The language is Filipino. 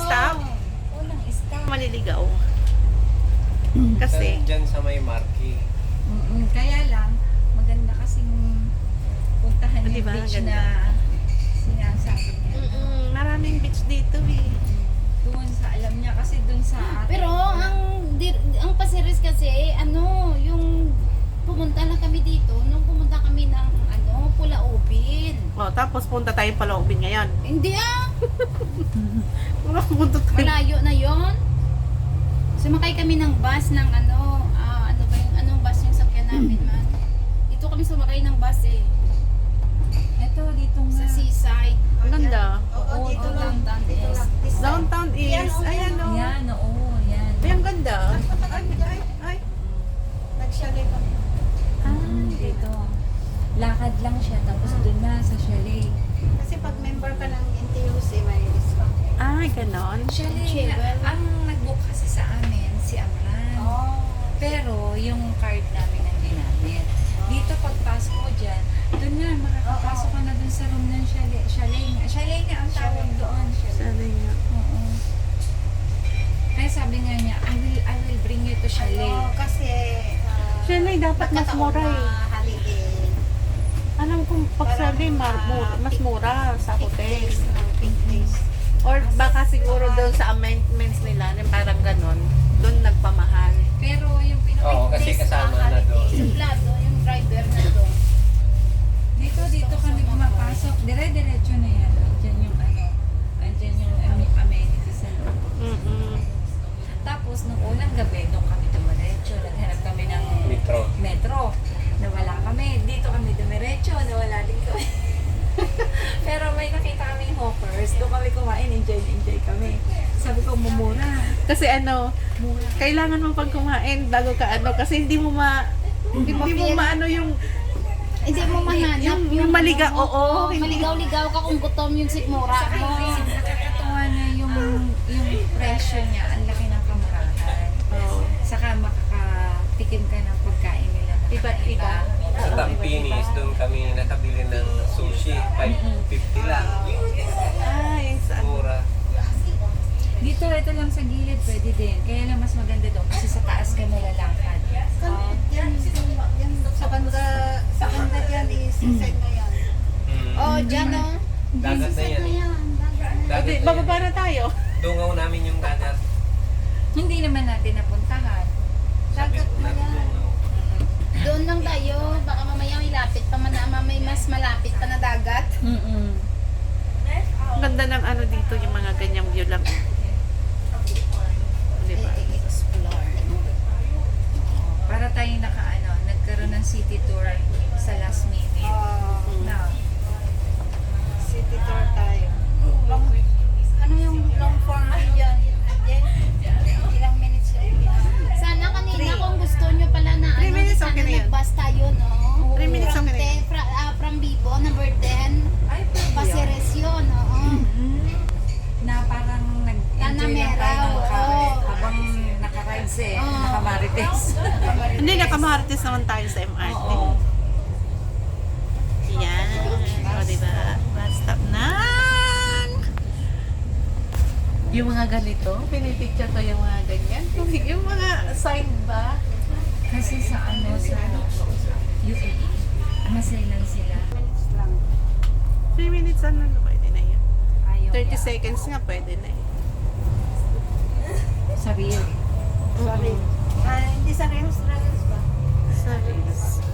stop. Unang stop. Maliligaw. Kasi, Dyan sa may marquee. Kaya lang, maganda kasing puntahan yung Diba? beach Ganda. na sinasabi niya. maraming beach dito eh. Doon sa alam niya kasi doon sa atin. Pero ang Pasiris kasi, yung pumunta lang kami dito, nung pumunta kami ng Pulaubin. Oh, tapos punta tayo Palaubin ngayon. Hindi Wala punta tayo. malayo na yon. Sumakay kami ng bus ng ano ba yung anong bus yung sakyan namin man. Dito kami sumakay ng bus eh. Ito, dito nga. Sa seaside. Ang ganda. Oo, dito lang. Downtown is. Downtown is, ayan o. Yan, oo, yan. Ay, ang ganda. Ay. Nag-chalet kami. Dito. Lakad lang siya, tapos doon na sa chalet. Kasi pag member ka ng NTUC, may discount. Ay, ganon. Chalet, Chevel. ang nag-book kasi sa amin, si Amran. Oh. Pero yung card namin ang ginamit. Dito pagpasok mo dyan, doon na, makakapasok ka na doon sa room ng chalet. Chalet nga ang tawag doon. Sabi nga. Oo. Kaya sabi nga niya, I will bring you to chalet. Oo, kasi Chalet, dapat mas mura eh. holiday. Alam kong pag sabi, mas mura sa hotel. Or baka siguro doon sa amendments nila, parang ganon, doon nagpamahal. Pero yung Oo, kasi kasama na doon. Suplado, yung driver na doon. dito kami pumapasok. Dire-diretso na yan. Andyan yung amenities na doon. Tapos, nung unang gabi, doon kami dumiretso. Naghanap kami ng metro. Nawala kami. Dito kami dumiretso. Nawala din kami. Pero may nakita kaming hawkers. Doon kami kumain. Enjoy kami. Sabi ko, mumura. Kasi kailangan mo pag kumain bago ka kasi hindi mo maano yung Hindi mo mahanap. yung maliga, oo. Maligaw-ligaw ka kung gutom yung sikmura Saka mo. nakakatuwa na yung presyo niya. Ang laki ng kamurahan. Oo. Saka makakatikim ka ng pagkain nila. na Iba't iba. Sa Tampinis, doon kami nakabili ng sushi. 550 lang. Ay, saan? Mura. Dito, ito lang sa gilid, pwede din. Kaya lang mas maganda doon kasi sa taas ka nalalakad. Yan, sa banda dyan is inside na yan. Oh, dyan o. Dagat na yan. Dagat Hindi, na yan. bababa na tayo. Dungaw namin yung dagat. Hindi naman natin napuntahan. Dagat na yan. Dungaw. Doon lang tayo. Baka mamaya may lapit pa may mas malapit pa na dagat. Ang ganda ng dito, yung mga ganyang view lang. Diba? Explore. Para tayo nagkaroon ng city tour sa last minute. Na, City tour tayo. Ano yung long form dyan? Ilang minutes yun? Sana kanina kung gusto nyo pala na 3 minutes, sana okay na yan. nag-bus tayo, no? 3 minutes, okay na yan. From Vivo, number 10. ay, pwede yun. Pasiris yun, oo. Na parang nag-enjoy lang Tanamera, tayo ng oo. habang nakarides Oo. nakamarites. Hindi, nakamartes naman tayo sa MRT. Oo. Yan. O, diba? Bus stop na. Yung mga ganito, pinipicture ko yung mga ganyan. Yung mga sign ba? Kasi sa UAE, masailan sila. 3 minutes pwede na yan. Ayaw 30 niya. seconds nga pwede na eh.